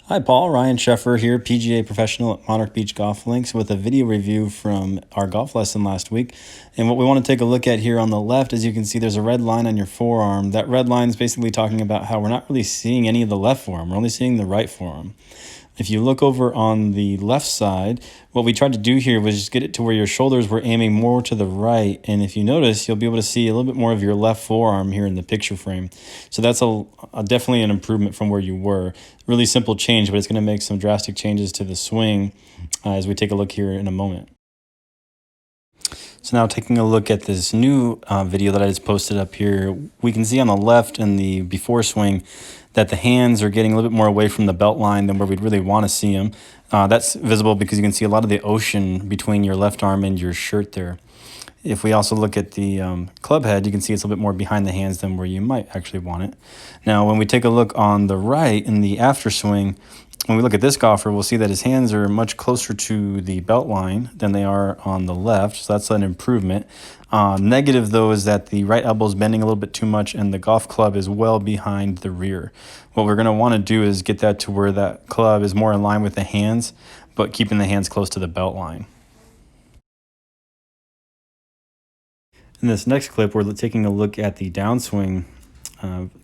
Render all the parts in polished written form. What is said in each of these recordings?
Hi Paul, Ryan Sheffer here, PGA professional at Monarch Beach Golf Links with a video review from our golf lesson last week. And what we want to take a look at here on the left, as you can see, there's a red line on your forearm. That red line is basically talking about how we're not really seeing any of the left forearm, we're only seeing the right forearm. If you look over on the left side, what we tried to do here was just get it to where your shoulders were aiming more to the right. And if you notice, you'll be able to see a little bit more of your left forearm here in the picture frame. So that's definitely an improvement from where you were. Really simple change, but it's going to make some drastic changes to the swing as we take a look here in a moment. So now taking a look at this new video that I just posted up here, we can see on the left in the before swing that the hands are getting a little bit more away from the belt line than where we'd really want to see them. That's visible because you can see a lot of the ocean between your left arm and your shirt there. If we also look at the club head, you can see it's a little bit more behind the hands than where you might actually want it. Now, when we take a look on the right in the after swing, when we look at this golfer, we'll see that his hands are much closer to the belt line than they are on the left, so that's an improvement. Negative, though, is that the right elbow is bending a little bit too much and the golf club is well behind the rear. What we're going to want to do is get that to where that club is more in line with the hands, but keeping the hands close to the belt line. In this next clip, we're taking a look at the downswing,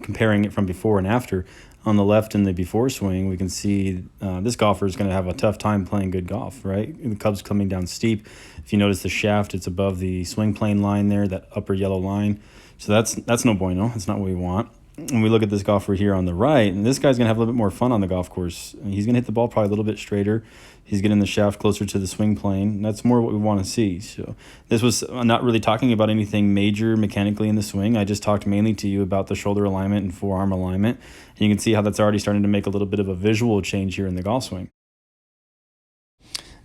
comparing it from before and after. On the left in the before swing, we can see this golfer is going to have a tough time playing good golf, right? The club's coming down steep. If you notice the shaft, it's above the swing plane line there, that upper yellow line. So that's no bueno. That's not what we want. When we look at this golfer here on the right, and this guy's going to have a little bit more fun on the golf course. He's going to hit the ball probably a little bit straighter. He's getting the shaft closer to the swing plane. That's more what we want to see. So this was not really talking about anything major mechanically in the swing. I just talked mainly to you about the shoulder alignment and forearm alignment. And you can see how that's already starting to make a little bit of a visual change here in the golf swing.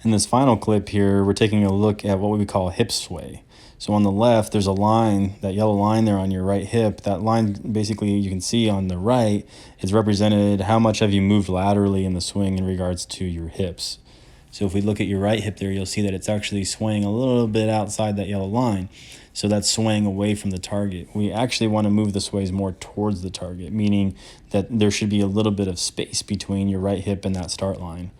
In this final clip here, we're taking a look at what we call hip sway. So on the left, there's a line, that yellow line there on your right hip. That line, basically, you can see on the right, is represented how much have you moved laterally in the swing in regards to your hips. So if we look at your right hip there, you'll see that it's actually swaying a little bit outside that yellow line. So that's swaying away from the target. We actually want to move the sways more towards the target, meaning that there should be a little bit of space between your right hip and that start line.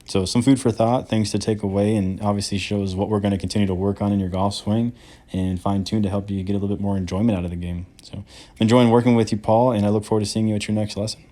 So some food for thought, things to take away, and obviously shows what we're going to continue to work on in your golf swing and fine-tune to help you get a little bit more enjoyment out of the game. So I'm enjoying working with you, Paul, and I look forward to seeing you at your next lesson.